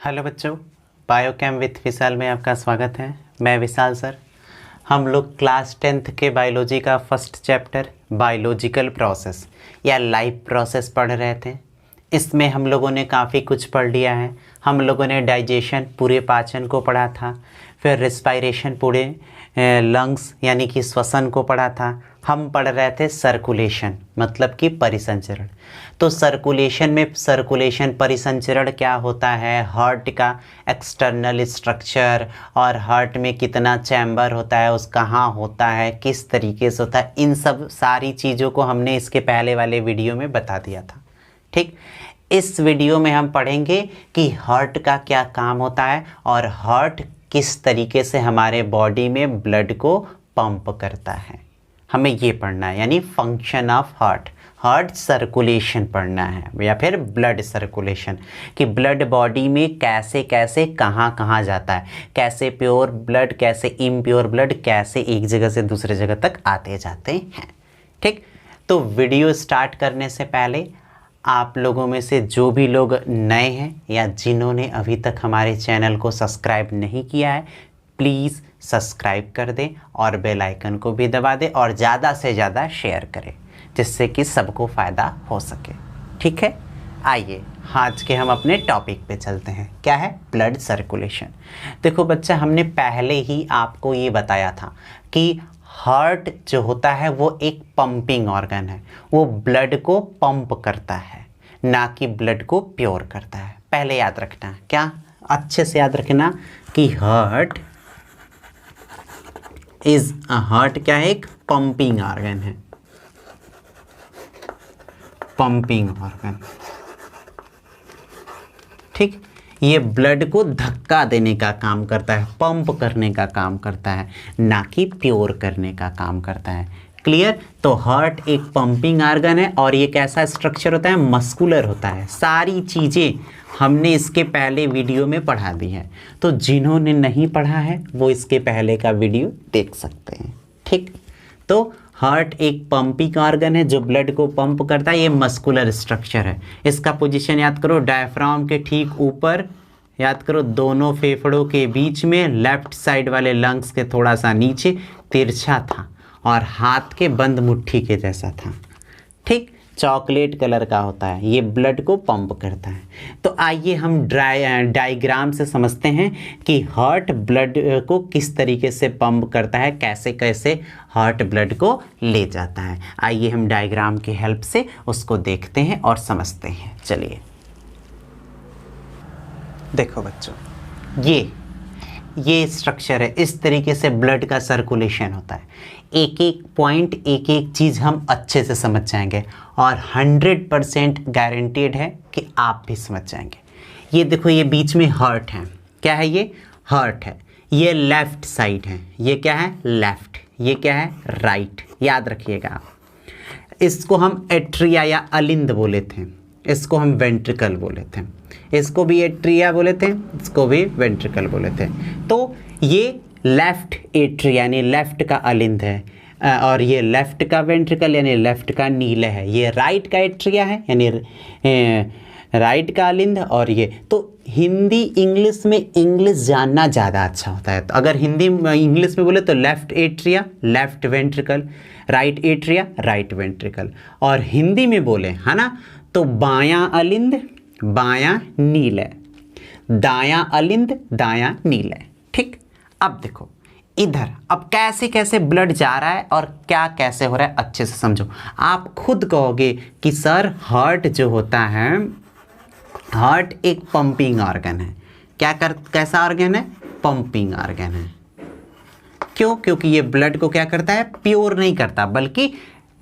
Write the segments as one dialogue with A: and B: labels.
A: Hello बच्चों, biochem with विशाल में आपका स्वागत है। मैं विशाल सर। हम लोग क्लास 10th के बायोलॉजी का फर्स्ट चैप्टर बायोलॉजिकल प्रोसेस या लाइफ प्रोसेस पढ़ रहे थे। इसमें हम लोगों ने काफ़ी कुछ पढ़ लिया है। हम लोगों ने डाइजेशन पूरे पाचन को पढ़ा था, फिर रिस्पायरेशन पूरे लंग्स यानी कि श्वसन को पढ़ा था। हम पढ़ रहे थे सर्कुलेशन मतलब कि परिसंचरण। तो सर्कुलेशन में सर्कुलेशन परिसंचरण क्या होता है, हार्ट का एक्सटर्नल स्ट्रक्चर और हार्ट में कितना चैम्बर होता है, उस कहाँ होता है, किस तरीके से होता है, इन सब सारी चीज़ों को हमने इसके पहले वाले वीडियो में बता दिया था। ठीक, इस वीडियो में हम पढ़ेंगे कि हार्ट का क्या काम होता है और हार्ट किस तरीके से हमारे बॉडी में ब्लड को पंप करता है। हमें ये पढ़ना है, यानी function of heart, heart circulation पढ़ना है या फिर ब्लड सर्कुलेशन, कि ब्लड बॉडी में कैसे कैसे कहाँ कहाँ जाता है, कैसे प्योर ब्लड कैसे इम्प्योर ब्लड कैसे एक जगह से दूसरे जगह तक आते जाते हैं। ठीक, तो वीडियो स्टार्ट करने से पहले आप लोगों में से जो भी लोग नए हैं या जिन्होंने अभी तक हमारे चैनल को सब्सक्राइब नहीं किया है, प्लीज़ सब्सक्राइब कर दें और बेल आइकन को भी दबा दें और ज़्यादा से ज़्यादा शेयर करें, जिससे कि सबको फ़ायदा हो सके। ठीक है, आइए आज के हम अपने टॉपिक पे चलते हैं। क्या है? Blood circulation. देखो बच्चा, हमने पहले ही आपको ये बताया था कि हार्ट जो होता है वो एक पंपिंग ऑर्गन है। वो ब्लड को पंप करता है, ना कि ब्लड को प्योर करता है। पहले याद रखना, क्या अच्छे से याद रखना कि हार्ट क्या है? एक पंपिंग ऑर्गन है, पंपिंग ऑर्गन। ठीक, ये ब्लड को धक्का देने का काम करता है, पंप करने का काम करता है, ना कि प्योर करने का काम करता है। क्लियर? तो हार्ट एक पंपिंग ऑर्गन है और ये कैसा स्ट्रक्चर होता है? मस्कुलर होता है। सारी चीज़ें हमने इसके पहले वीडियो में पढ़ा दी है, तो जिन्होंने नहीं पढ़ा है वो इसके पहले का वीडियो देख सकते हैं। ठीक, तो हार्ट एक पंपिंग ऑर्गन है जो ब्लड को पंप करता है। ये मस्कुलर स्ट्रक्चर है। इसका पोजीशन याद करो, डायफ्राम के ठीक ऊपर, याद करो दोनों फेफड़ों के बीच में, लेफ्ट साइड वाले लंग्स के थोड़ा सा नीचे, तिरछा था और हाथ के बंद मुट्ठी के जैसा था। ठीक, चॉकलेट कलर का होता है, ये ब्लड को पंप करता है। तो आइए हम डायग्राम से समझते हैं कि हार्ट ब्लड को किस तरीके से पंप करता है, कैसे कैसे हार्ट ब्लड को ले जाता है। आइए हम डायग्राम की हेल्प से उसको देखते हैं और समझते हैं। चलिए देखो बच्चों, ये स्ट्रक्चर है। इस तरीके से ब्लड का सर्कुलेशन होता है। एक एक पॉइंट, एक एक चीज़ हम अच्छे से समझ जाएंगे और 100% गारंटेड है कि आप भी समझ जाएंगे। ये देखो, ये बीच में हार्ट है। क्या है ये? हार्ट है। ये लेफ्ट साइड है। ये क्या है? लेफ्ट। ये क्या है? राइट। याद रखिएगा आप। इसको हम एट्रिया या अलिंद बोले थे, इसको हम वेंट्रिकल बोले थे। इसको भी एट्रिया बोले थे, इसको भी वेंट्रिकल बोले थे। तो ये लेफ्ट एट्रिया यानी लेफ्ट का अलिंद है और ये लेफ्ट का वेंट्रिकल यानी लेफ्ट का नीले है। ये राइट का एट्रिया है यानी राइट का अलिंद। और ये तो हिंदी इंग्लिश में इंग्लिश जानना ज़्यादा अच्छा होता है। तो अगर हिंदी इंग्लिश में बोले तो left atria left ventricle, right atria right ventricle. और हिंदी में बोले है ना, तो बायां अलिंद बायां नीले, दायां अलिंद दायां नीले। ठीक, अब देखो इधर, अब कैसे कैसे ब्लड जा रहा है और क्या कैसे हो रहा है अच्छे से समझो। आप खुद कहोगे कि सर हार्ट जो होता है, हार्ट एक पंपिंग ऑर्गन है। कैसा ऑर्गन है? पंपिंग ऑर्गन है। क्यों? क्योंकि ये ब्लड को क्या करता है? प्योर नहीं करता बल्कि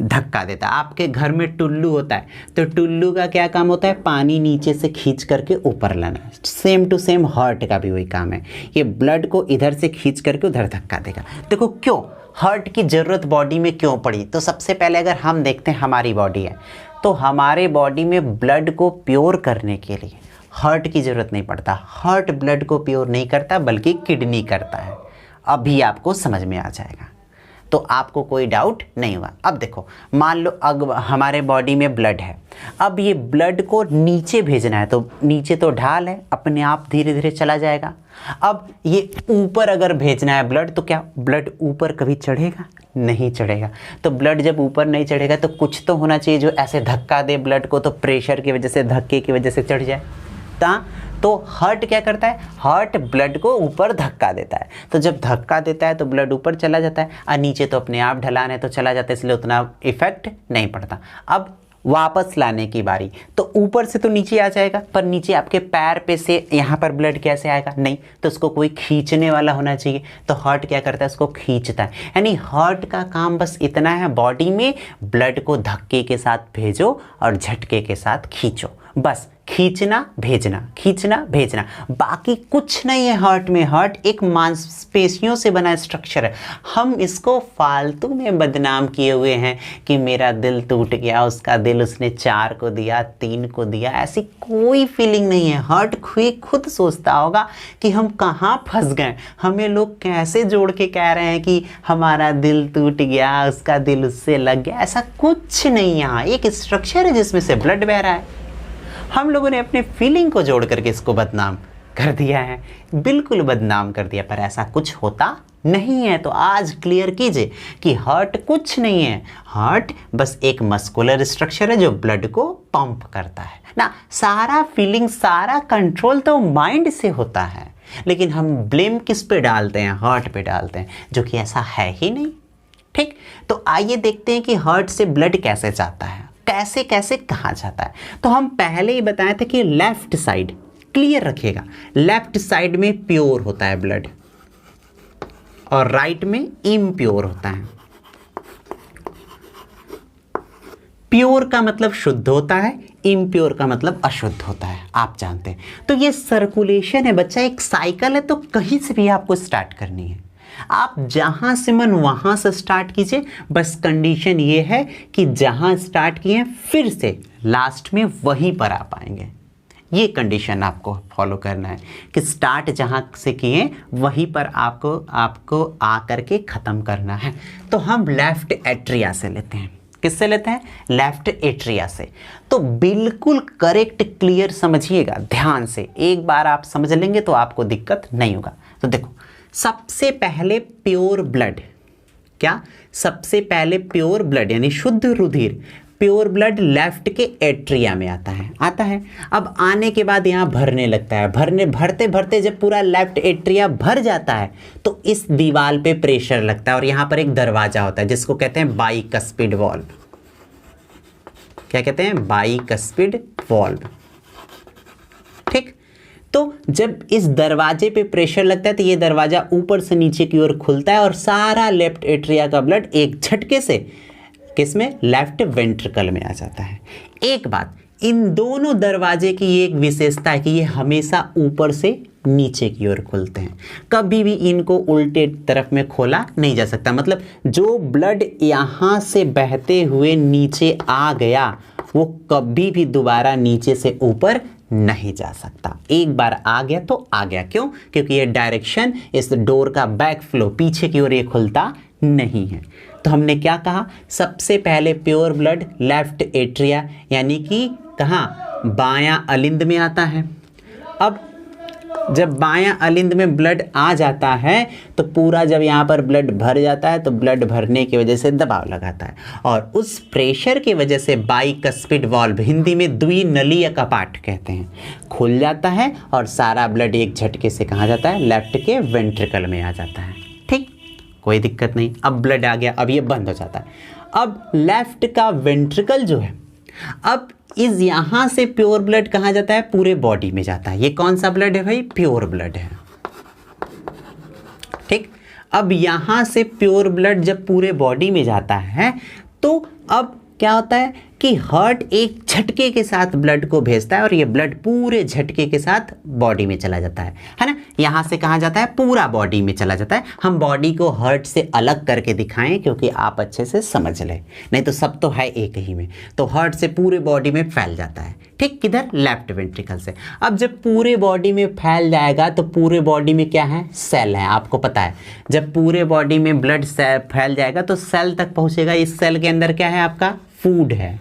A: धक्का देता है। आपके घर में टुल्लू होता है, तो टुल्लू का क्या काम होता है? पानी नीचे से खींच करके ऊपर लाना। सेम टू सेम हार्ट का भी वही काम है। ये ब्लड को इधर से खींच करके उधर धक्का देगा। देखो क्यों हार्ट की ज़रूरत बॉडी में क्यों पड़ी। तो सबसे पहले अगर हम देखते हैं हमारी बॉडी है, तो हमारे बॉडी में ब्लड को प्योर करने के लिए हार्ट की ज़रूरत नहीं पड़ता। हार्ट ब्लड को प्योर नहीं करता बल्कि किडनी करता है। अभी आपको समझ में आ जाएगा। तो आपको कोई डाउट नहीं होगा। अब देखो, मान लो अब हमारे बॉडी में ब्लड है, अब ये ब्लड को नीचे भेजना है, तो नीचे तो ढाल है, अपने आप धीरे धीरे चला जाएगा। अब ये ऊपर अगर भेजना है ब्लड, तो क्या ब्लड ऊपर कभी चढ़ेगा? नहीं चढ़ेगा। तो ब्लड जब ऊपर नहीं चढ़ेगा तो कुछ तो होना चाहिए जो ऐसे धक्का दे ब्लड को, तो प्रेशर की वजह से, धक्के की वजह से चढ़ जाए। तो हार्ट क्या करता है? हार्ट ब्लड को ऊपर धक्का देता है। तो जब धक्का देता है तो ब्लड ऊपर चला जाता है, और नीचे तो अपने आप ढलान है तो चला जाता है, इसलिए उतना इफेक्ट नहीं पड़ता। अब वापस लाने की बारी, तो ऊपर से तो नीचे आ जाएगा, पर नीचे आपके पैर पे से यहाँ पर ब्लड कैसे आएगा? नहीं, तो उसको कोई खींचने वाला होना चाहिए। तो हार्ट क्या करता है? उसको खींचता है। यानी हार्ट का काम बस इतना है, बॉडी में ब्लड को धक्के के साथ भेजो और झटके के साथ खींचो, बस खींचना भेजना, खींचना भेजना, बाकी कुछ नहीं है हार्ट में। हार्ट एक मांसपेशियों से बना स्ट्रक्चर है। हम इसको फालतू में बदनाम किए हुए हैं कि मेरा दिल टूट गया, उसका दिल उसने 4 को दिया, 3 को दिया, ऐसी कोई फीलिंग नहीं है। हार्ट खुद सोचता होगा कि हम कहाँ फंस गए, हमें लोग कैसे जोड़ के कह रहे हैं कि हमारा दिल टूट गया, उसका दिल उससे लग गया। ऐसा कुछ नहीं, यहाँ एक स्ट्रक्चर है जिसमें से ब्लड बह रहा है। हम लोगों ने अपने फीलिंग को जोड़ करके इसको बदनाम कर दिया है, बिल्कुल बदनाम कर दिया, पर ऐसा कुछ होता नहीं है। तो आज क्लियर कीजिए कि हार्ट कुछ नहीं है, हार्ट बस एक मस्कुलर स्ट्रक्चर है जो ब्लड को पंप करता है ना। सारा फीलिंग, सारा कंट्रोल तो माइंड से होता है, लेकिन हम ब्लेम किस पे डालते हैं? हार्ट पे डालते हैं, जो कि ऐसा है ही नहीं। ठीक, तो आइए देखते हैं कि हार्ट से ब्लड कैसे जाता है, कैसे कैसे कहाँ जाता है। तो हम पहले ही बताए थे कि लेफ्ट साइड, क्लियर रखिएगा, लेफ्ट साइड में प्योर होता है ब्लड और राइट में इम्प्योर होता है। प्योर का मतलब शुद्ध होता है, इम्प्योर का मतलब अशुद्ध होता है, आप जानते हैं। तो ये सर्कुलेशन है बच्चा, एक साइकिल है, तो कहीं से भी आपको स्टार्ट करनी है, आप जहां से मन वहां से स्टार्ट कीजिए। बस कंडीशन ये है कि जहां स्टार्ट किए फिर से लास्ट में वहीं पर आ पाएंगे। ये कंडीशन आपको फॉलो करना है कि स्टार्ट जहां से किए वहीं पर आपको आ करके ख़त्म करना है। तो हम लेफ्ट एट्रिया से लेते हैं। किससे लेते हैं? लेफ्ट एट्रिया से। तो बिल्कुल करेक्ट, क्लियर समझिएगा ध्यान से, एक बार आप समझ लेंगे तो आपको दिक्कत नहीं होगा। तो देखो, सबसे पहले प्योर ब्लड, क्या सबसे पहले प्योर ब्लड यानी शुद्ध रुधिर, प्योर ब्लड लेफ्ट के एट्रिया में आता है। अब आने के बाद यहाँ भरने लगता है, भरते भरते जब पूरा लेफ्ट एट्रिया भर जाता है तो इस दीवार पे प्रेशर लगता है और यहाँ पर एक दरवाजा होता है जिसको कहते हैं बाइकस्पिड वॉल्व। क्या कहते हैं? Bicuspid valve. ठीक, तो जब इस दरवाजे पे प्रेशर लगता है तो ये दरवाजा ऊपर से नीचे की ओर खुलता है और सारा लेफ्ट एट्रिया का ब्लड एक झटके से किसमें? लेफ्ट वेंट्रिकल में आ जाता है। एक बात, इन दोनों दरवाजे की एक विशेषता है कि ये हमेशा ऊपर से नीचे की ओर खुलते हैं, कभी भी इनको उल्टे तरफ में खोला नहीं जा सकता। मतलब जो ब्लड यहाँ से बहते हुए नीचे आ गया वो कभी भी दोबारा नीचे से ऊपर नहीं जा सकता। एक बार आ गया तो आ गया। क्यों? क्योंकि ये डायरेक्शन, इस डोर का बैक फ्लो, पीछे की ओर ये खुलता नहीं है। तो हमने क्या कहा? सबसे पहले प्योर ब्लड लेफ्ट एट्रिया यानी कि कहाँ? बायां अलिंद में आता है। अब जब बायां अलिंद में ब्लड आ जाता है तो पूरा जब यहाँ पर ब्लड भर जाता है तो ब्लड भरने की वजह से दबाव लगाता है और उस प्रेशर की वजह से बाइकस्पिड वॉल्व, हिंदी में द्विनलीय कपाट कहते हैं, खुल जाता है और सारा ब्लड एक झटके से कहाँ जाता है? लेफ्ट के वेंट्रिकल में आ जाता है। ठीक, कोई दिक्कत नहीं। अब ब्लड आ गया, अब ये बंद हो जाता है। अब लेफ्ट का वेंट्रिकल जो है, अब इस यहाँ से प्योर ब्लड कहाँ जाता है? पूरे बॉडी में जाता है। ये कौन सा ब्लड है भाई? प्योर ब्लड है। ठीक, अब यहाँ से प्योर ब्लड जब पूरे बॉडी में जाता है तो अब क्या होता है कि हार्ट एक झटके के साथ ब्लड को भेजता है और ये ब्लड पूरे झटके के साथ बॉडी में चला जाता है ना। यहाँ से कहाँ जाता है? पूरा बॉडी में चला जाता है। हम बॉडी को हार्ट से अलग करके दिखाएं क्योंकि आप अच्छे से समझ लें, नहीं तो सब तो है एक ही में। तो हार्ट से पूरे बॉडी में फैल जाता है। ठीक, किधर, लेफ्ट वेंट्रिकल से। अब जब पूरे बॉडी में फैल जाएगा तो पूरे बॉडी में क्या है, सेल है, आपको पता है। जब पूरे बॉडी में ब्लड फैल जाएगा तो सेल तक पहुंचेगा। इस सेल के अंदर क्या है, आपका फूड है।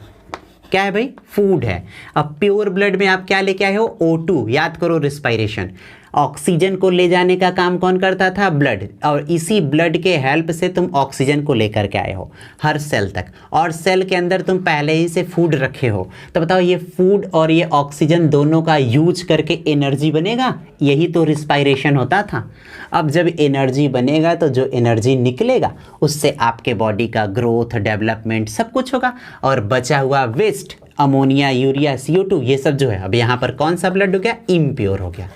A: क्या है भाई, फूड है। अब प्योर ब्लड में आप क्या लेके आए हो, O2, याद करो, रिस्पायरेशन। ऑक्सीजन को ले जाने का काम कौन करता था, ब्लड, और इसी ब्लड के हेल्प से तुम ऑक्सीजन को लेकर के आए हो हर सेल तक, और सेल के अंदर तुम पहले ही से फूड रखे हो। तो बताओ ये फूड और ये ऑक्सीजन दोनों का यूज करके एनर्जी बनेगा, यही तो रिस्पायरेशन होता था। अब जब एनर्जी बनेगा तो जो एनर्जी निकलेगा उससे आपके बॉडी का ग्रोथ, डेवलपमेंट सब कुछ होगा, और बचा हुआ वेस्ट, अमोनिया, यूरिया, CO2, ये सब जो है, अब यहाँ पर कौन सा ब्लड हो गया, इम्प्योर हो गया।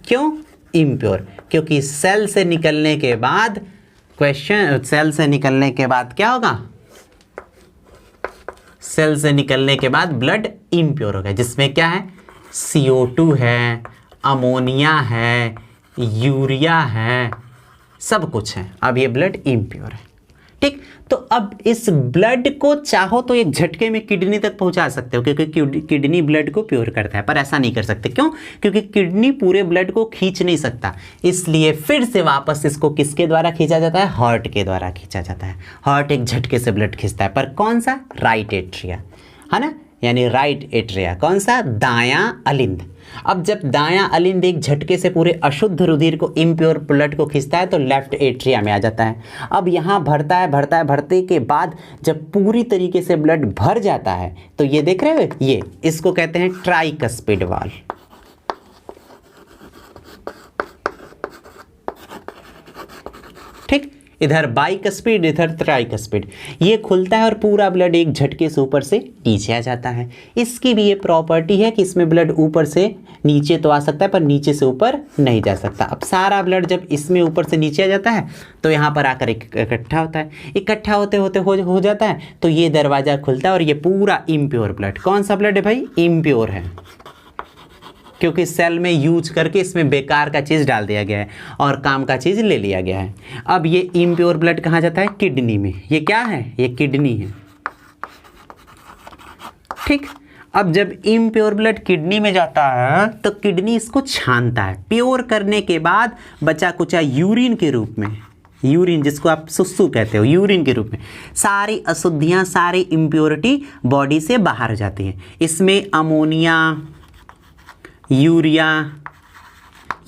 A: क्यों इम्प्योर, क्योंकि सेल से निकलने के बाद सेल से निकलने के बाद क्या होगा, सेल से निकलने के बाद ब्लड इम्प्योर हो गया, जिसमें क्या है, CO2 है, अमोनिया है, यूरिया है, सब कुछ है। अब ये ब्लड इम्प्योर है, ठीक। तो अब इस ब्लड को चाहो तो एक झटके में किडनी तक पहुंचा सकते हो, क्योंकि किडनी ब्लड को प्योर करता है, पर ऐसा नहीं कर सकते। क्यों, क्योंकि किडनी पूरे ब्लड को खींच नहीं सकता, इसलिए फिर से वापस इसको किसके द्वारा खींचा जाता है, हार्ट के द्वारा खींचा जाता है। हार्ट एक झटके से ब्लड खींचता है, पर कौन सा, राइट एट्रिया, है ना, यानी राइट एट्रिया, कौन सा, दायां अलिंद। अब जब दायां अलिंद एक झटके से पूरे अशुद्ध रुधिर को, इम्प्योर ब्लड को खींचता है तो लेफ्ट एट्रिया में आ जाता है। अब यहाँ भरता है, भरते के बाद जब पूरी तरीके से ब्लड भर जाता है तो ये देख रहे हो, ये इसको कहते हैं ट्राइकस्पिड वाल्व। ठीक, इधर बाइकस्पिड, इधर ट्राइकस्पिड, ये खुलता है और पूरा ब्लड एक झटके से ऊपर से नीचे आ जाता है। इसकी भी ये प्रॉपर्टी है कि इसमें ब्लड ऊपर से नीचे तो आ सकता है पर नीचे से ऊपर नहीं जा सकता। अब सारा ब्लड जब इसमें ऊपर से नीचे आ जाता है तो यहाँ पर आकर इकट्ठा होता है, इकट्ठा होते होते हो जाता है तो ये दरवाज़ा खुलता है और ये पूरा इम्प्योर ब्लड, कौन सा ब्लड है भाई, इम्प्योर है, क्योंकि सेल में यूज करके इसमें बेकार का चीज़ डाल दिया गया है और काम का चीज़ ले लिया गया है। अब ये इम्प्योर ब्लड कहाँ जाता है, किडनी में। ये क्या है, ये किडनी है, ठीक। अब जब इम्प्योर ब्लड किडनी में जाता है तो किडनी इसको छानता है, प्योर करने के बाद बचा कुचा यूरिन के रूप में, यूरिन जिसको आप सुसु कहते हो, यूरिन के रूप में सारी अशुद्धियाँ, सारी इम्प्योरिटी बॉडी से बाहर हो जाती हैं। इसमें अमोनिया, यूरिया,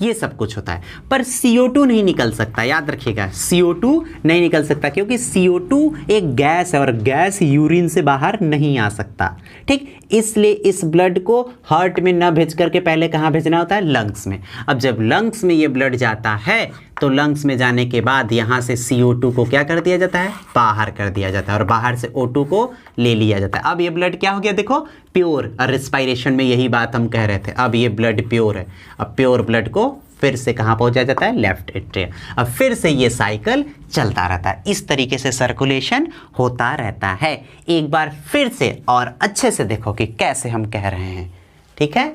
A: ये सब कुछ होता है, पर CO2 नहीं निकल सकता, याद रखिएगा, CO2 नहीं निकल सकता, क्योंकि CO2 एक गैस है और गैस यूरिन से बाहर नहीं आ सकता, ठीक। इसलिए इस ब्लड को हार्ट में न भेज करके पहले कहाँ भेजना होता है, लंग्स में। अब जब लंग्स में ये ब्लड जाता है तो लंग्स में जाने के बाद यहाँ से CO2 को क्या कर दिया जाता है, बाहर कर दिया जाता है, और बाहर से O2 को ले लिया जाता है। अब ये ब्लड क्या हो गया, देखो, प्योर। और रिस्पायरेशन में यही बात हम कह रहे थे, अब ये ब्लड प्योर है। अब प्योर ब्लड को फिर से कहाँ पहुँचा जाता है, लेफ्ट एट्रिया। अब फिर से ये साइकिल चलता रहता है, इस तरीके से सर्कुलेशन होता रहता है। एक बार फिर से और अच्छे से देखो कि कैसे हम कह रहे हैं, ठीक है।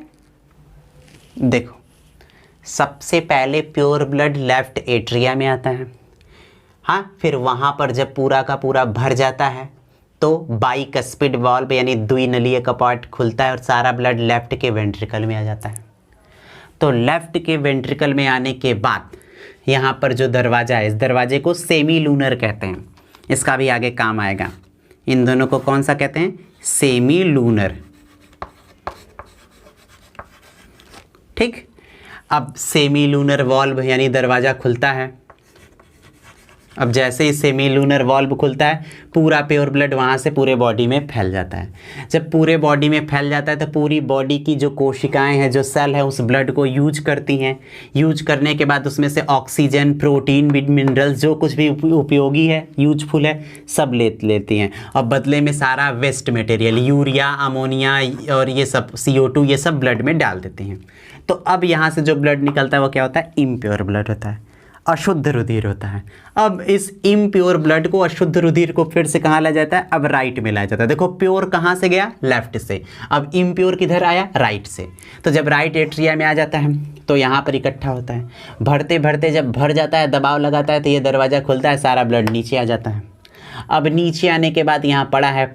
A: देखो, सबसे पहले प्योर ब्लड लेफ्ट एट्रिया में आता है, हाँ, फिर वहाँ पर जब पूरा का पूरा भर जाता है तो बाइकस्पिड वाल्व यानी द्विनलीय कपाट खुलता है और सारा ब्लड लेफ्ट के वेंट्रिकल में आ जाता है। तो लेफ्ट के वेंट्रिकल में आने के बाद यहाँ पर जो दरवाज़ा है, इस दरवाजे को सेमी लूनर कहते हैं, इसका भी आगे काम आएगा। इन दोनों को कौन सा कहते हैं, सेमी लूनर, ठीक। अब सेमी लूनर वाल्व यानी दरवाज़ा खुलता है। अब जैसे ही सेमी लूनर वाल्व खुलता है पूरा प्योर ब्लड वहाँ से पूरे बॉडी में फैल जाता है। जब पूरे बॉडी में फैल जाता है तो पूरी बॉडी की जो कोशिकाएं हैं, जो सेल है, उस ब्लड को यूज करती हैं। यूज करने के बाद उसमें से ऑक्सीजन, प्रोटीन, मिनरल्स, जो कुछ भी उपयोगी है, यूजफुल है, सब लेती हैं। और बदले में सारा वेस्ट मटेरियल, यूरिया, अमोनिया और ये सब CO2, ये सब ब्लड में डाल देते हैं। तो अब यहाँ से जो ब्लड निकलता है वो क्या होता है, इम्प्योर ब्लड होता है, अशुद्ध रुधिर होता है। अब इस इम्प्योर ब्लड को, अशुद्ध रुधिर को फिर से कहाँ लाया जाता है, अब राइट में लाया जाता है। देखो, प्योर कहाँ से गया, लेफ्ट से, अब इम्प्योर किधर आया, राइट से। तो जब राइट एट्रिया में आ जाता है तो यहाँ पर इकट्ठा होता है, भरते भरते जब भर जाता है, दबाव लगाता है तो ये दरवाज़ा खुलता है, सारा ब्लड नीचे आ जाता है। अब नीचे आने के बाद यहाँ पड़ा है,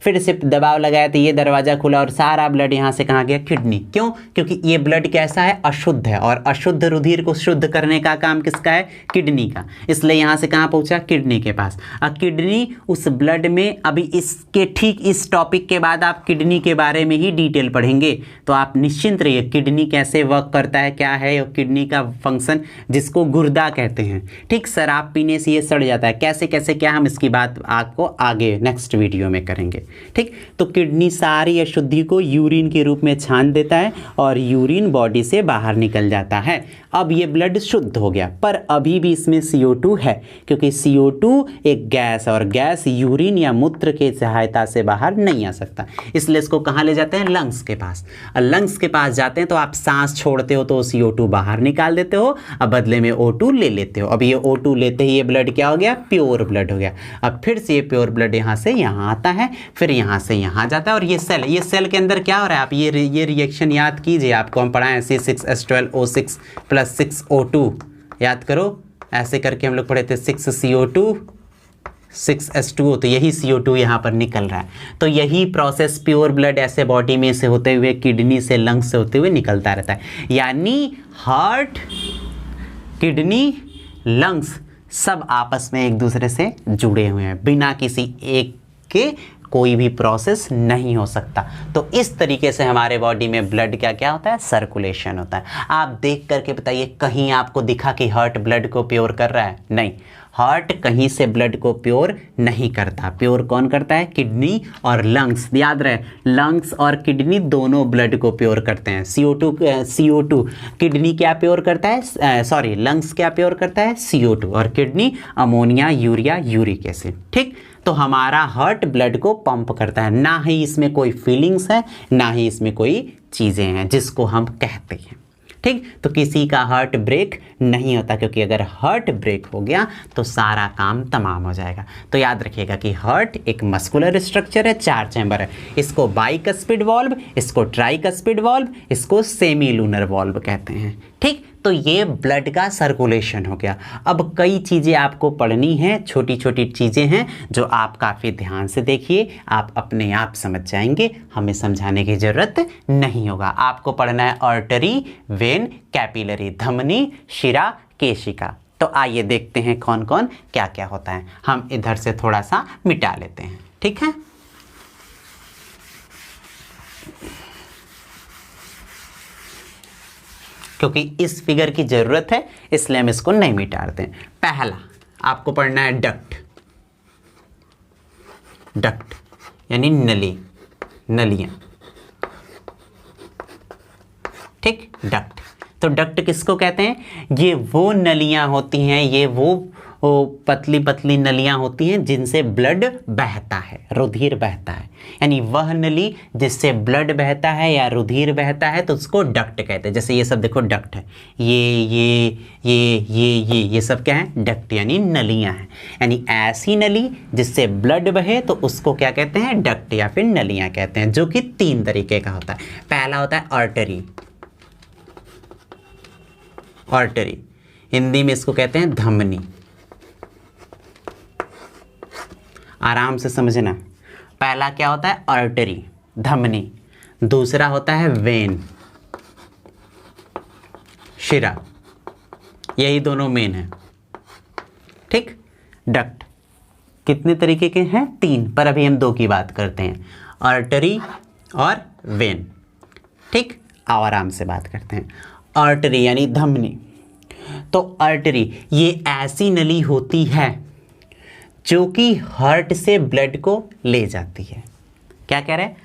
A: फिर से दबाव लगाया तो ये दरवाज़ा खुला और सारा ब्लड यहाँ से कहाँ गया, किडनी। क्यों? क्योंकि ये ब्लड कैसा है, अशुद्ध है, और अशुद्ध रुधिर को शुद्ध करने का काम किसका है, किडनी का। इसलिए यहाँ से कहाँ पहुँचा, किडनी के पास। अब किडनी उस ब्लड में, अभी इसके ठीक इस टॉपिक के बाद आप किडनी के बारे में ही डिटेल पढ़ेंगे, तो आप निश्चिंत रहिए। किडनी कैसे वर्क करता है, क्या है किडनी का फंक्शन, जिसको गुर्दा कहते हैं। ठीक, शराब पीने से ये सड़ जाता है, कैसे कैसे क्या, हम इसकी बात आपको आगे नेक्स्ट वीडियो में करेंगे। ठीक, तो किडनी सारी अशुद्धि को यूरिन के रूप में छान देता है और यूरिन बॉडी से बाहर निकल जाता है। अब ये ब्लड शुद्ध हो गया, पर अभी भी इसमें CO2 है, क्योंकि CO2 एक गैस, और गैस यूरिन या मूत्र के सहायता से बाहर नहीं आ सकता। इसलिए इसको कहाँ ले जाते हैं, लंग्स के पास। और लंग्स के पास जाते हैं तो आप सांस छोड़ते हो तो CO2 बाहर निकाल देते हो, अब बदले में O2 ले लेते हो। अब ये O2 लेते ही ये ब्लड क्या हो गया, प्योर ब्लड हो गया। अब फिर से ये प्योर ब्लड यहाँ से यहाँ आता है, फिर यहाँ से यहाँ जाता है, और ये सेल के अंदर क्या हो रहा है, आप ये रिएक्शन याद कीजिए। आपको हम पढ़ाएं C6H12O6 + 6O2, याद करो। ऐसे करके हम लोग पढ़े थे 6CO2 6H2O, तो यही CO2 यहाँ पर निकल रहा है। तो यही प्रोसेस प्योर ब्लड ऐसे बॉडी में से होते हुए किडनी से, लंग्स से होते हुए निकलता रहता है। यानी हार्ट, किडनी, लंग्स सब आपस में एक दूसरे से जुड़े हुए हैं, बिना किसी एक के कोई भी प्रोसेस नहीं हो सकता। तो इस तरीके से हमारे बॉडी में ब्लड क्या क्या होता है, सर्कुलेशन होता है। आप देख करके बताइए, कहीं आपको दिखा कि हार्ट ब्लड को प्योर कर रहा है? नहीं, हार्ट कहीं से ब्लड को प्योर नहीं करता। प्योर कौन करता है, किडनी और लंग्स। याद रहे, लंग्स और किडनी दोनों ब्लड को प्योर करते हैं। CO2 किडनी क्या प्योर करता है, लंग्स क्या प्योर करता है, CO2, और kidney ammonia, urea, uric acid. ठीक, तो हमारा हार्ट ब्लड को पंप करता है, ना ही इसमें कोई फीलिंग्स है, ना ही इसमें कोई चीज़ें हैं जिसको हम कहते हैं। ठीक, तो किसी का हार्ट ब्रेक नहीं होता, क्योंकि अगर हार्ट ब्रेक हो गया तो सारा काम तमाम हो जाएगा। तो याद रखिएगा कि हार्ट एक मस्कुलर स्ट्रक्चर है, 4 चैम्बर है। इसको बाइकस्पिड वॉल्व, इसको ट्राइकस्पिड वॉल्व, इसको सेमी लूनर वॉल्व कहते हैं। ठीक, तो ये ब्लड का सर्कुलेशन हो गया। अब कई चीज़ें आपको पढ़नी हैं, छोटी छोटी चीज़ें हैं जो आप काफ़ी ध्यान से देखिए, आप अपने आप समझ जाएंगे, हमें समझाने की ज़रूरत नहीं होगा। आपको पढ़ना है आर्टरी, वेन, कैपिलरी, धमनी, शिरा, केशिका। तो आइए देखते हैं कौन कौन क्या क्या होता है। हम इधर से थोड़ा सा मिटा लेते हैं, ठीक है। क्योंकि इस फिगर की ज़रूरत है, इसलिए हम इसको नहीं मिटाते हैं। पहला आपको पढ़ना है डक्ट। डक्ट यानी नली, नलियां। ठीक, डक्ट। तो डक्ट किसको कहते हैं, ये वो नलियां होती हैं, ये वो पतली पतली नलियां होती हैं जिनसे ब्लड बहता है, रुधिर बहता है। यानी वह नली जिससे ब्लड बहता है या रुधिर बहता है तो उसको डक्ट कहते हैं। जैसे ये सब देखो डक्ट है, ये सब क्या है, डक्ट यानी नलियां हैं। यानी ऐसी नली जिससे ब्लड बहे तो उसको क्या कहते हैं, डक्ट या फिर नलियां कहते हैं, जो कि 3 तरीके का होता है। पहला होता है आर्टरी। आर्टरी हिंदी में इसको कहते हैं धमनी। आराम से समझना, पहला क्या होता है, आर्टरी, धमनी। दूसरा होता है वेन, शिरा। यही दोनों मेन है। ठीक, डक्ट कितने तरीके के हैं, 3, पर अभी हम 2 की बात करते हैं, आर्टरी और वेन। ठीक, आओ आराम से बात करते हैं। आर्टरी यानी धमनी। तो आर्टरी ये ऐसी नली होती है जो कि हार्ट से ब्लड को ले जाती है। क्या कह रहे हैं,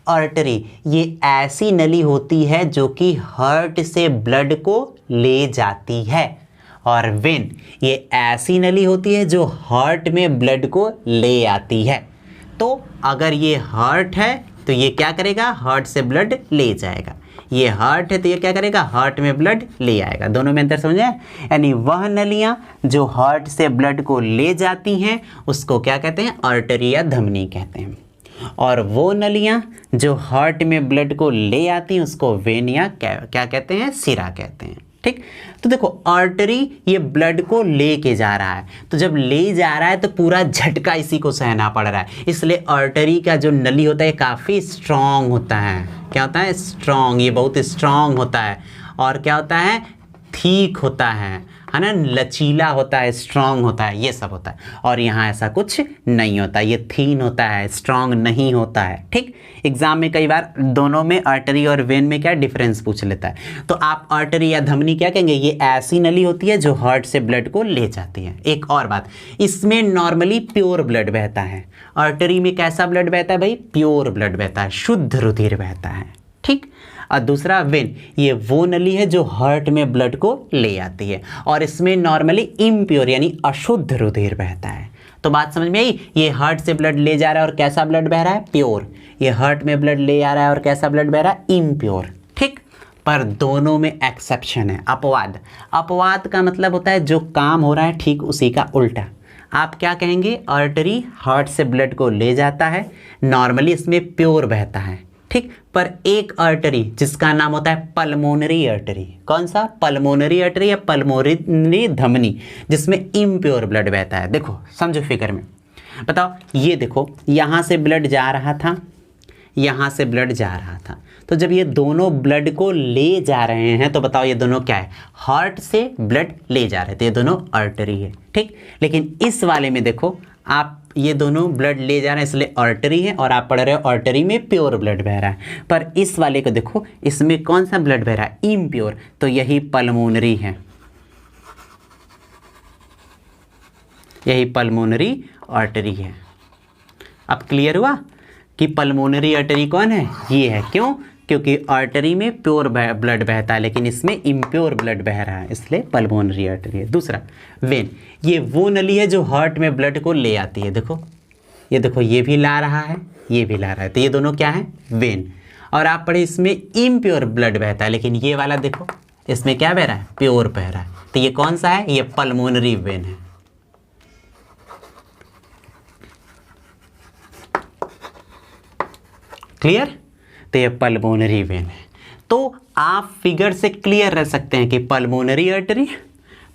A: आर्टरी ये ऐसी नली होती है जो कि हार्ट से ब्लड को ले जाती है। और वेन ये ऐसी नली होती है जो हार्ट में ब्लड को ले आती है। तो अगर ये हार्ट है तो ये क्या करेगा, हार्ट से ब्लड ले जाएगा। ये हार्ट है तो ये क्या करेगा, हार्ट में ब्लड ले आएगा। दोनों में अंतर समझे। यानी वह नलियां जो हार्ट से ब्लड को ले जाती हैं उसको क्या कहते हैं, आर्टरी या धमनी कहते हैं। और वो नलियां जो हार्ट में ब्लड को ले आती हैं उसको वेन या क्या कहते हैं, सिरा कहते हैं। ठीक। तो देखो आर्टरी ये ब्लड को लेके जा रहा है, तो जब ले जा रहा है तो पूरा झटका इसी को सहना पड़ रहा है, इसलिए आर्टरी का जो नली होता है काफ़ी स्ट्रांग होता है। क्या होता है? स्ट्रांग। ये बहुत स्ट्रांग होता है और क्या होता है? ठीक होता है ना, लचीला होता है, स्ट्रांग होता है, ये सब होता है। और यहाँ ऐसा कुछ नहीं होता, ये थीन होता है, स्ट्रांग नहीं होता है। ठीक। एग्जाम में कई बार दोनों में आर्टरी और वेन में क्या डिफरेंस पूछ लेता है, तो आप आर्टरी या धमनी क्या कहेंगे? ये ऐसी नली होती है जो हार्ट से ब्लड को ले जाती है। एक और बात, इसमें नॉर्मली प्योर ब्लड बहता है। आर्टरी में कैसा ब्लड बहता है भाई? प्योर ब्लड बहता है, शुद्ध रुधिर बहता है। ठीक। और दूसरा वेन, ये वो नली है जो हार्ट में ब्लड को ले आती है, और इसमें नॉर्मली इम्प्योर यानी अशुद्ध रुधिर बहता है। तो बात समझ में आई? ये हार्ट से ब्लड ले जा रहा है और कैसा ब्लड बह रहा है? प्योर। ये हार्ट में ब्लड ले आ रहा है और कैसा ब्लड बह रहा है? इम्प्योर। ठीक। पर दोनों में एक्सेप्शन है, अपवाद। अपवाद का मतलब होता है जो काम हो रहा है ठीक उसी का उल्टा। आप क्या कहेंगे? आर्टरी हार्ट से ब्लड को ले जाता है, नॉर्मली इसमें प्योर बहता है। ठीक। पर एक आर्टरी जिसका नाम होता है पल्मोनरी आर्टरी, कौन सा? पल्मोनरी आर्टरी या पल्मोनरी धमनी, जिसमें इम्प्योर ब्लड बहता है। देखो समझो फिगर में, बताओ ये देखो यहाँ से ब्लड जा रहा था, यहाँ से ब्लड जा रहा था, तो जब ये दोनों ब्लड को ले जा रहे हैं तो बताओ ये दोनों क्या है? हार्ट से ब्लड ले जा रहे थे, ये दोनों आर्टरी है। ठीक। लेकिन इस वाले में देखो आप, ये दोनों ब्लड ले जा रहे हैं इसलिए आर्टरी है, और आप पढ़ रहे हो आर्टरी में प्योर ब्लड बह रहा है। पर इस वाले को देखो, इसमें कौन सा ब्लड बह रहा है? इम्प्योर। तो यही पल्मोनरी है, यही पल्मोनरी आर्टरी है। अब क्लियर हुआ कि पल्मोनरी आर्टरी कौन है? ये है। क्यों? क्योंकि आर्टरी में प्योर ब्लड बहता है लेकिन इसमें इम्प्योर ब्लड बह रहा है, इसलिए पल्मोनरी आर्टरी है। दूसरा वेन, ये वो नली है जो हार्ट में ब्लड को ले आती है। देखो ये देखो, ये भी ला रहा है, ये भी ला रहा है, तो ये दोनों क्या है? वेन। और आप पढ़े इसमें इम्प्योर ब्लड बहता है, लेकिन ये वाला देखो इसमें क्या बह रहा है? प्योर बह रहा है। तो ये कौन सा है? ये पल्मोनरी वेन है। क्लियर? तो ये पल्मोनरी वेन है। तो आप फिगर से क्लियर रह सकते हैं कि पल्मोनरी आर्टरी,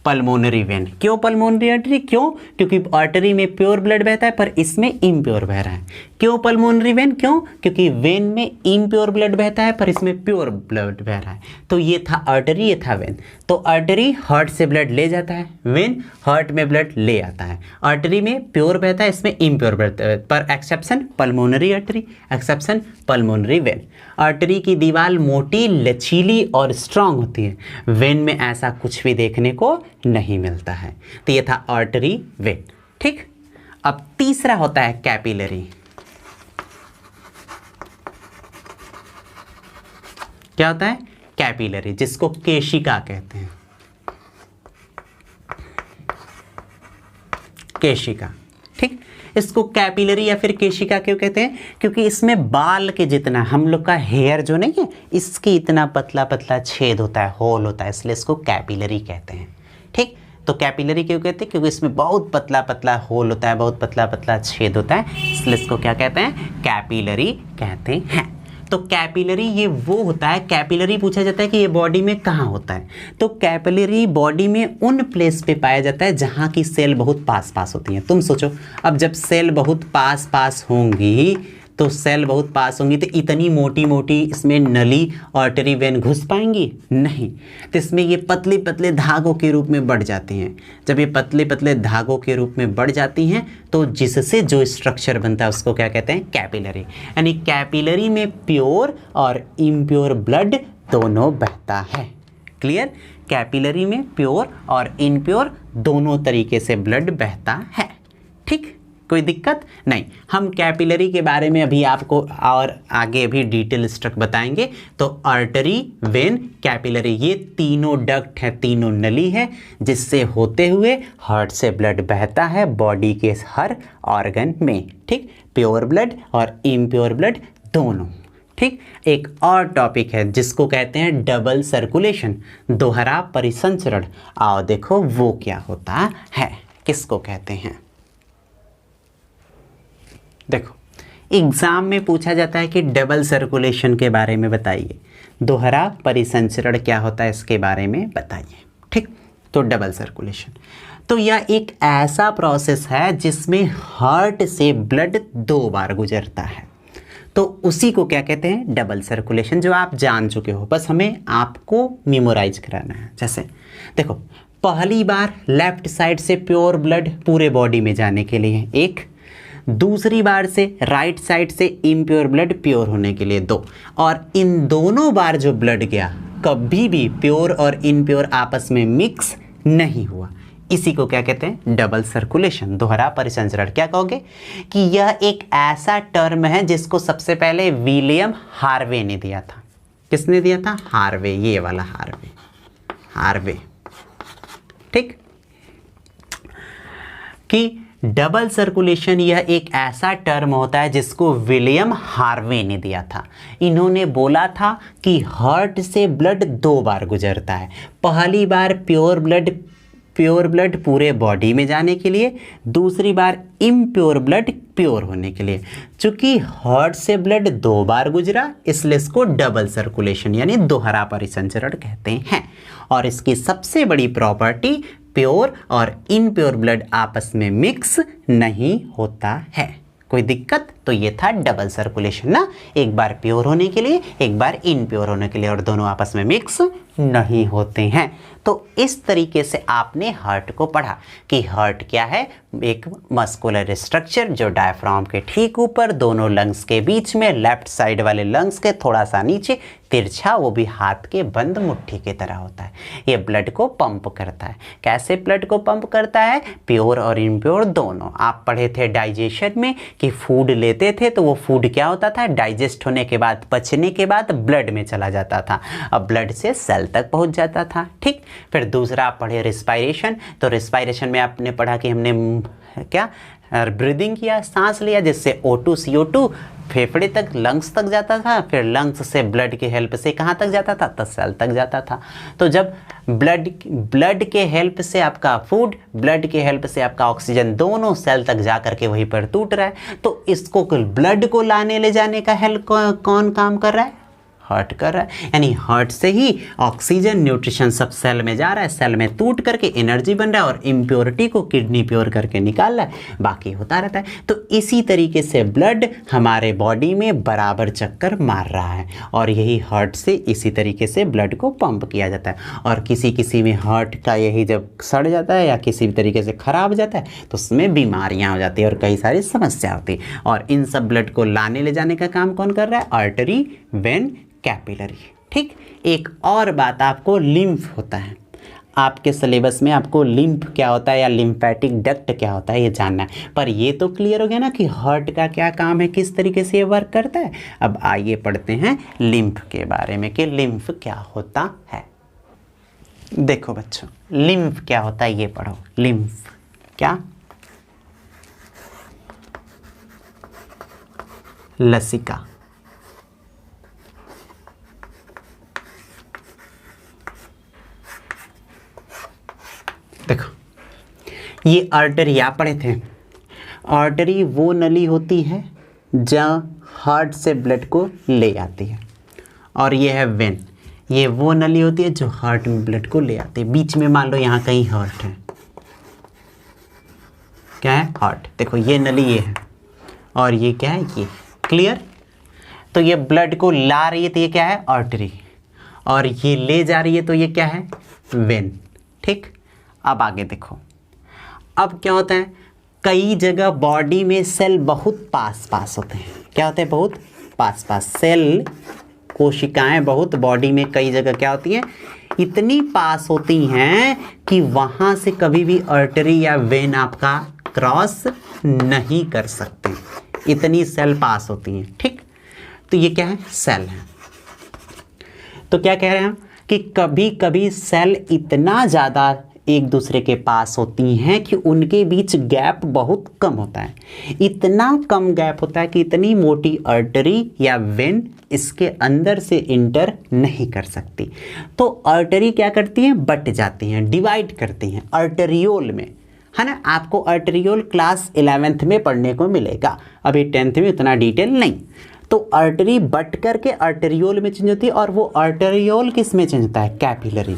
A: पल्मोनरी वेन। क्यों पल्मोनरी आर्टरी? क्यों? क्योंकि आर्टरी में प्योर ब्लड बहता है पर इसमें इम्प्योर बह रहा है। क्यों पल्मोनरी वेन? क्यों? क्योंकि वेन में इम्प्योर ब्लड बहता है पर इसमें प्योर ब्लड बह रहा है। तो ये था आर्टरी, ये था वेन। तो आर्टरी हार्ट से ब्लड ले जाता है, वेन हार्ट में ब्लड ले आता है। आर्टरी में प्योर बहता है, इसमें इम्प्योर बहता है, पर exception pulmonary artery, exception pulmonary vein. Artery की दीवार मोटी, लचीली और स्ट्रांग होती है, वेन में ऐसा कुछ भी देखने को नहीं मिलता है। तो ये था आर्टरी, वेन। ठीक। अब तीसरा होता है कैपिलरी। क्या होता है? कैपिलरी, जिसको केशिका कहते हैं। केशिका। ठीक। इसको कैपिलरी या फिर केशिका क्यों कहते हैं? क्योंकि इसमें बाल के जितना हम लोग का हेयर जो नहीं है, इसकी इतना पतला पतला छेद होता है, होल होता है, इसलिए इसको कैपिलरी कहते हैं। ठीक। तो कैपिलरी क्यों कहते हैं? क्योंकि इसमें बहुत पतला पतला होल होता है, बहुत पतला पतला छेद होता है, इसलिए इसको क्या कहते हैं? कैपिलरी कहते हैं। तो कैपिलरी ये वो होता है, कैपिलरी पूछा जाता है कि ये बॉडी में कहाँ होता है, तो कैपिलरी बॉडी में उन प्लेस पे पाया जाता है जहाँ की सेल बहुत पास पास होती हैं। तुम सोचो, अब जब सेल बहुत पास पास होंगी तो सेल बहुत पास होंगी तो इतनी मोटी मोटी इसमें नली आर्टरी वेन घुस पाएंगी? नहीं। तो इसमें ये पतले पतले धागों के रूप में बढ़ जाती हैं। जब ये पतले पतले धागों के रूप में बढ़ जाती हैं तो जिससे जो स्ट्रक्चर बनता है उसको क्या कहते हैं? कैपिलरी। यानी कैपिलरी में प्योर और इम्प्योर ब्लड दोनों बहता है। क्लियर? कैपिलरी में प्योर और इम्प्योर दोनों तरीके से ब्लड बहता है। ठीक। कोई दिक्कत नहीं। हम कैपिलरी के बारे में अभी आपको और आगे भी डिटेल स्ट्रक्चर बताएंगे। तो आर्टरी, वेन, कैपिलरी, ये तीनों डक्ट है, तीनों नली है जिससे होते हुए हार्ट से ब्लड बहता है बॉडी के हर ऑर्गन में। ठीक। प्योर ब्लड और इम्प्योर ब्लड दोनों। ठीक। एक और टॉपिक है जिसको कहते हैं डबल सर्कुलेशन, दोहरा परिसंचरण। आओ देखो वो क्या होता है, किसको कहते हैं। देखो एग्जाम में पूछा जाता है कि डबल सर्कुलेशन के बारे में बताइए। दोहरा परिसंचरण क्या होता है इसके बारे में बताइए। ठीक, तो डबल सर्कुलेशन, तो यह एक ऐसा प्रोसेस है जिसमें हार्ट से ब्लड 2 बार गुजरता है, तो उसी को क्या कहते हैं, डबल सर्कुलेशन, जो आप जान चुके हो, बस हमें आपको मेमोराइज कराना है। जैसे देखो, पहली बार लेफ्ट साइड से प्योर ब्लड पूरे बॉडी में जाने के लिए 1, दूसरी बार से राइट साइड से इम्प्योर ब्लड प्योर होने के लिए 2, और इन दोनों बार जो ब्लड गया कभी भी प्योर और इम्प्योर आपस में मिक्स नहीं हुआ, इसी को क्या कहते हैं, डबल सर्कुलेशन, दोहरा परिसंचरण। क्या कहोगे कि यह एक ऐसा टर्म है जिसको सबसे पहले विलियम हार्वे ने दिया था। किसने दिया था, हार्वे, ये वाला हार्वे। ठीक, कि डबल सर्कुलेशन यह एक ऐसा टर्म होता है जिसको विलियम हार्वे ने दिया था। इन्होंने बोला था कि हार्ट से ब्लड 2 बार गुजरता है, पहली बार प्योर ब्लड पूरे बॉडी में जाने के लिए, दूसरी बार इम्प्योर ब्लड प्योर होने के लिए। चूंकि हार्ट से ब्लड 2 बार गुजरा इसलिए इसको डबल सर्कुलेशन यानी दोहरा परिसंचरण कहते हैं। और इसकी सबसे बड़ी प्रॉपर्टी, प्योर और इनप्योर ब्लड आपस में मिक्स नहीं होता है। कोई दिक्कत, तो ये था डबल सर्कुलेशन ना, एक बार प्योर होने के लिए, एक बार इनप्योर होने के लिए, और दोनों आपस में मिक्स नहीं होते हैं। तो इस तरीके से आपने हार्ट को पढ़ा कि हार्ट क्या है, एक मस्कुलर स्ट्रक्चर जो डायफ्राम के ठीक ऊपर दोनों लंग्स के बीच में, लेफ्ट साइड वाले लंग्स के थोड़ा सा नीचे, तिरछा, वो भी हाथ के बंद मुट्ठी की तरह होता है। ये ब्लड को पंप करता है। कैसे ब्लड को पंप करता है, प्योर और इम्प्योर दोनों। आप पढ़े थे डाइजेशन में कि फूड लेते थे तो वो फूड क्या होता था, डाइजेस्ट होने के बाद, पचने के बाद ब्लड में चला जाता था, अब ब्लड से सेल तक पहुंच जाता था। ठीक, फिर दूसरा आप पढ़े रिस्पायरेशन, तो रिस्पायरेशन में आपने पढ़ा कि हमने क्या ब्रीदिंग किया, सांस लिया, जिससे O2 CO2 फेफड़े तक, लंग्स तक जाता था, फिर लंग्स से ब्लड की हेल्प से कहाँ तक जाता था, तो सेल तक जाता था। तो जब ब्लड के हेल्प से आपका फूड, ब्लड के हेल्प से आपका ऑक्सीजन दोनों सेल तक जा करके वहीं पर टूट रहा है, तो इसको ब्लड को लाने ले जाने का हेल्प कौन काम कर रहा है, हार्ट कर रहा है। यानी हार्ट से ही ऑक्सीजन, न्यूट्रिशन सब सेल में जा रहा है, सेल में टूट करके एनर्जी बन रहा है, और इम्प्योरिटी को किडनी प्योर करके निकाल रहा है, बाकी होता रहता है। तो इसी तरीके से ब्लड हमारे बॉडी में बराबर चक्कर मार रहा है, और यही हार्ट से इसी तरीके से ब्लड को पंप किया जाता है। और किसी में हार्ट का यही जब सड़ जाता है या किसी भी तरीके से खराब हो जाता है तो उसमें बीमारियाँ हो जाती है और कई सारी समस्या होती है। और इन सब ब्लड को लाने ले जाने का काम कौन कर रहा है, आर्टरी, वेन, कैपिलरी। ठीक, एक और बात, आपको लिम्फ होता है, आपके सिलेबस में आपको लिम्फ क्या होता है या लिम्फेटिक डक्ट क्या होता है ये जानना है। पर ये तो क्लियर हो गया ना कि हार्ट का क्या काम है, किस तरीके से ये वर्क करता है। अब आइए पढ़ते हैं लिम्फ के बारे में कि लिम्फ क्या होता है। देखो बच्चों, लिम्फ क्या होता है ये पढ़ो। लिम्फ क्या, लसिका, देखो ये आर्टरी आप पढ़े थे। आर्टरी वो नली होती है जहाँ हार्ट से ब्लड को ले आती है, और ये है वेन, ये वो नली होती है जो हार्ट में ब्लड को ले आती है। बीच में मान लो यहाँ कहीं हार्ट है, क्या है, हार्ट। देखो ये नली ये है, और ये क्या है, ये। क्लियर, तो ये ब्लड को ला रही है तो ये क्या है, आर्टरी, और ये ले जा रही है तो ये क्या है, वेन। ठीक, अब आगे देखो, अब क्या होता है, कई जगह बॉडी में सेल बहुत पास होते हैं। क्या होते हैं, बहुत पास सेल, कोशिकाएं बहुत बॉडी में कई जगह क्या होती हैं, इतनी पास होती हैं कि वहाँ से कभी भी आर्टरी या वेन आपका क्रॉस नहीं कर सकते, इतनी सेल पास होती हैं। ठीक, तो ये क्या है, सेल है। तो क्या कह रहे हैं हम कि कभी कभी सेल इतना ज़्यादा एक दूसरे के पास होती हैं कि उनके बीच गैप बहुत कम होता है। इतना कम गैप होता है कि इतनी मोटी आर्टरी या वेन इसके अंदर से इंटर नहीं कर सकती। तो आर्टरी क्या करती हैं, बट जाती हैं, डिवाइड करती हैं आर्टरियोल में, है ना। आपको आर्टरियोल क्लास 11th में पढ़ने को मिलेगा, अभी 10th में उतना डिटेल नहीं। तो आर्टरी बट करके आर्टेरियोल में चेंज होती है, और वो आर्टेरियोल किस में चेंज होता है? कैपिलरी।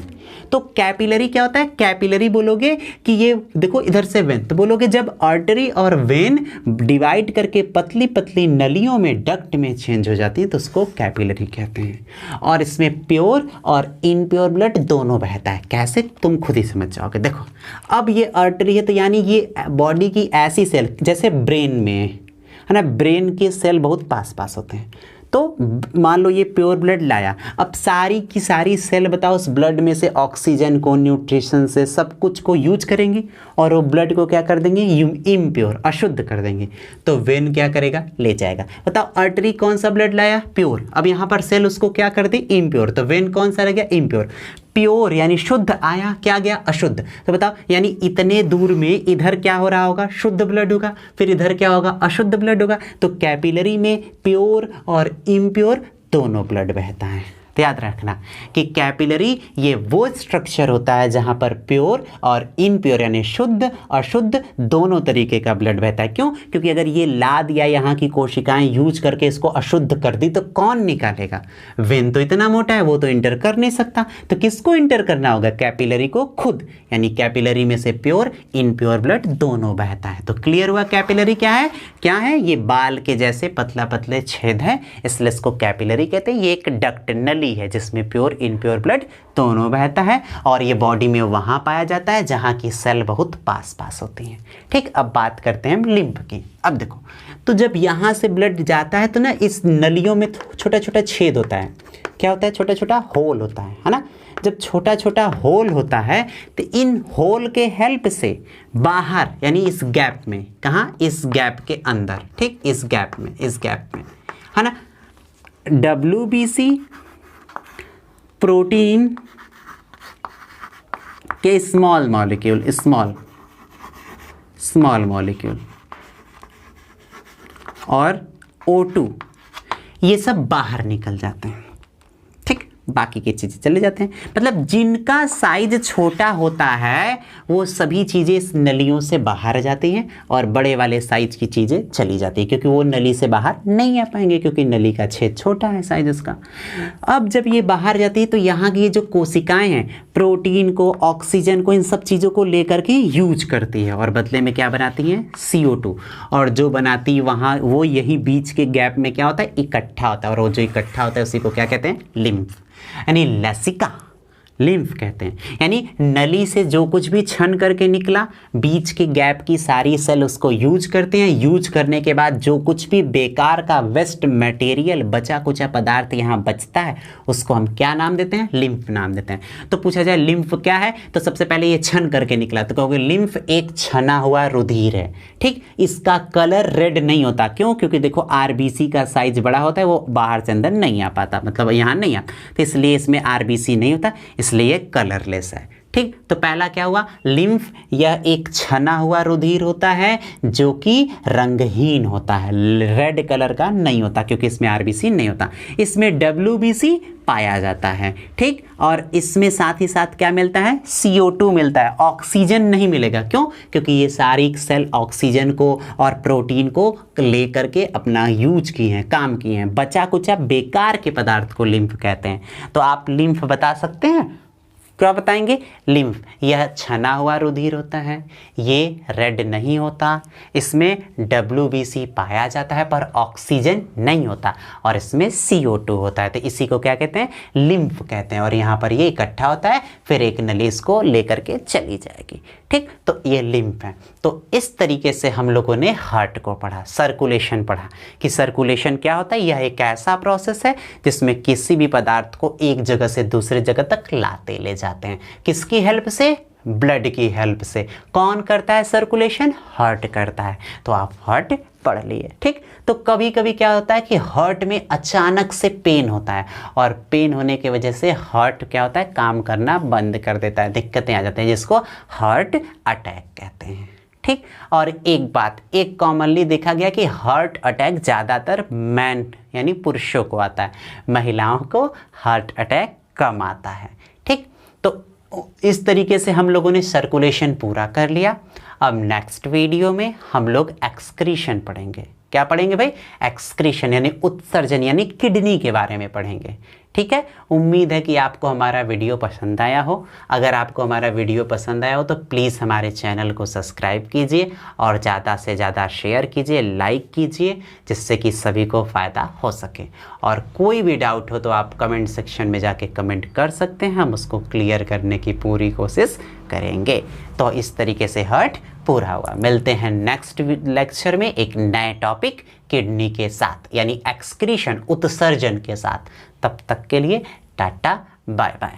A: तो कैपिलरी क्या होता है? कैपिलरी बोलोगे कि ये देखो इधर से वेन, तो बोलोगे जब आर्टरी और वेन डिवाइड करके पतली पतली नलियों में डक्ट में चेंज हो जाती है तो उसको कैपिलरी कहते हैं। और इसमें प्योर और इनप्योर ब्लड दोनों बहता है। कैसे? तुम खुद ही समझ जाओगे। देखो अब ये आर्टरी है तो यानी ये बॉडी की ऐसी सेल, जैसे ब्रेन में है ना, ब्रेन के सेल बहुत पास पास होते हैं। तो मान लो ये प्योर ब्लड लाया, अब सारी की सारी सेल बताओ उस ब्लड में से ऑक्सीजन को, न्यूट्रिशन से सब कुछ को यूज करेंगे और वो ब्लड को क्या कर देंगे? इम्प्योर, अशुद्ध कर देंगे। तो वेन क्या करेगा? ले जाएगा। बताओ आर्टरी कौन सा ब्लड लाया? प्योर। अब यहाँ पर सेल उसको क्या कर दी? इम्प्योर। तो वेन कौन सा रह गया? इम्प्योर। प्योर यानी शुद्ध आया, क्या गया? अशुद्ध। तो बताओ यानी इतने दूर में इधर क्या हो रहा होगा? शुद्ध ब्लड होगा, फिर इधर क्या होगा? अशुद्ध ब्लड होगा। तो कैपिलरी में प्योर और इम्प्योर दोनों ब्लड बहता है। तो याद रखना कि कैपिलरी ये वो स्ट्रक्चर होता है जहाँ पर प्योर और इनप्योर यानी शुद्ध अशुद्ध दोनों तरीके का ब्लड बहता है। क्यों? क्योंकि अगर ये ला दिया यहाँ की कोशिकाएं यूज करके इसको अशुद्ध कर दी तो कौन निकालेगा? वेन तो इतना मोटा है, वो तो इंटर कर नहीं सकता। तो किसको इंटर करना होगा? कैपिलरी को खुद। यानी कैपिलरी में से प्योर इनप्योर ब्लड दोनों बहता है। तो क्लियर हुआ कैपिलरी क्या है? क्या है? ये बाल के जैसे पतला पतले छेद है, इसलिए इसको कैपिलरी कहते हैं। ये एक डक्ट नली है जिसमें प्योर इनप्योर ब्लड दोनों बहता है, और ये बॉडी में वहां पाया जाता है जहां की सेल बहुत पास पास होती हैं। ठीक, अब बात करते हैं हम लिम्फ की। अब देखो, तो जब यहां से ब्लड जाता है तो ना इस नलियों में छोटा छोटा छेद होता है। क्या होता है? छोटा छोटा होल होता है ना। जब छोटा छोटा होल होता है तो इन होल के हेल्प से बाहर यानी इस गैप में, कहाँ? इस गैप के अंदर, ठीक, इस गैप में है ना, WBC प्रोटीन के स्मॉल मॉलिक्यूल और O2 ये सब बाहर निकल जाते हैं। ठीक, बाकी की चीज़ें चले जाते हैं। मतलब जिनका साइज छोटा होता है वो सभी चीज़ें इस नलियों से बाहर जाती हैं, और बड़े वाले साइज की चीज़ें चली जाती हैं क्योंकि वो नली से बाहर नहीं आ पाएंगे, क्योंकि नली का छेद छोटा है साइज उसका। अब जब ये बाहर जाती है तो यहाँ की ये जो कोशिकाएं हैं प्रोटीन को, ऑक्सीजन को, इन सब चीज़ों को लेकर के यूज करती है, और बदले में क्या बनाती हैं? CO2। और जो बनाती वहाँ वो यही बीच के गैप में क्या होता है? इकट्ठा होता है, और वो जो इकट्ठा होता है उसी को क्या कहते हैं? लिम्फ यानी लसिका लिम्फ कहते हैं। यानी नली से जो कुछ भी छन करके निकला, बीच के गैप की सारी सेल उसको यूज करते हैं। यूज करने के बाद जो कुछ भी बेकार का वेस्ट मटेरियल, बचा कुचा पदार्थ यहाँ बचता है उसको हम क्या नाम देते हैं? लिम्फ नाम देते हैं। तो पूछा जाए लिम्फ क्या है, तो सबसे पहले ये छन करके निकला तो कहोगे लिम्फ एक छना हुआ रुधिर है। ठीक, इसका कलर रेड नहीं होता। क्यों? क्योंकि देखो RBC का साइज बड़ा होता है, वो बाहर से अंदर नहीं आ पाता, मतलब यहाँ नहीं आता, तो इसलिए इसमें RBC नहीं होता, इसलिए ये कलरलेस है। ठीक, तो पहला क्या हुआ? लिम्फ यह एक छना हुआ रुधिर होता है जो कि रंगहीन होता है, रेड कलर का नहीं होता क्योंकि इसमें RBC नहीं होता। इसमें WBC पाया जाता है। ठीक, और इसमें साथ ही साथ क्या मिलता है? CO2 मिलता है, ऑक्सीजन नहीं मिलेगा। क्यों? क्योंकि ये सारी सेल ऑक्सीजन को और प्रोटीन को लेकर के अपना यूज की हैं, काम किए हैं। बचा कुचा बेकार के पदार्थ को लिम्फ कहते हैं। तो आप लिम्फ बता सकते हैं? क्या बताएंगे? लिम्फ यह छना हुआ रुधिर होता है, ये रेड नहीं होता, इसमें WBC पाया जाता है पर ऑक्सीजन नहीं होता, और इसमें CO2 होता है। तो इसी को क्या कहते हैं? लिम्फ कहते हैं। और यहाँ पर ये इकट्ठा होता है, फिर एक नली इसको लेकर के चली जाएगी। ठीक, तो ये लिम्फ है। तो इस तरीके से हम लोगों ने हार्ट को पढ़ा, सर्कुलेशन पढ़ा कि सर्कुलेशन क्या होता है। यह एक ऐसा प्रोसेस है जिसमें किसी भी पदार्थ को एक जगह से दूसरे जगह तक लाते ले जाते हैं। किसकी हेल्प से? ब्लड की हेल्प से। कौन करता है सर्कुलेशन? हार्ट करता है। तो आप हार्ट पढ़ लिए। ठीक, तो कभी कभी क्या होता है कि हार्ट में अचानक से पेन होता है, और पेन होने की वजह से हार्ट क्या होता है? काम करना बंद कर देता है, दिक्कतें आ जाती हैं, जिसको हार्ट अटैक कहते हैं। ठीक, और एक बात, एक कॉमनली देखा गया कि हार्ट अटैक ज़्यादातर मैन यानी पुरुषों को आता है, महिलाओं को हार्ट अटैक कम आता है। ठीक, तो इस तरीके से हम लोगों ने सर्कुलेशन पूरा कर लिया। अब नेक्स्ट वीडियो में हम लोग एक्सक्रीशन पढ़ेंगे। क्या पढ़ेंगे भाई? एक्सक्रीशन यानी उत्सर्जन यानी किडनी के बारे में पढ़ेंगे। ठीक है, उम्मीद है कि आपको हमारा वीडियो पसंद आया हो। अगर आपको हमारा वीडियो पसंद आया हो तो प्लीज़ हमारे चैनल को सब्सक्राइब कीजिए और ज़्यादा से ज़्यादा शेयर कीजिए, लाइक कीजिए, जिससे कि सभी को फ़ायदा हो सके। और कोई भी डाउट हो तो आप कमेंट सेक्शन में जाके कमेंट कर सकते हैं, हम उसको क्लियर करने की पूरी कोशिश करेंगे। तो इस तरीके से हर्ट पूरा हुआ। मिलते हैं नेक्स्ट लेक्चर में एक नए टॉपिक किडनी के साथ यानी एक्सक्रीशन उत्सर्जन के साथ। तब तक के लिए टाटा बाय बाय।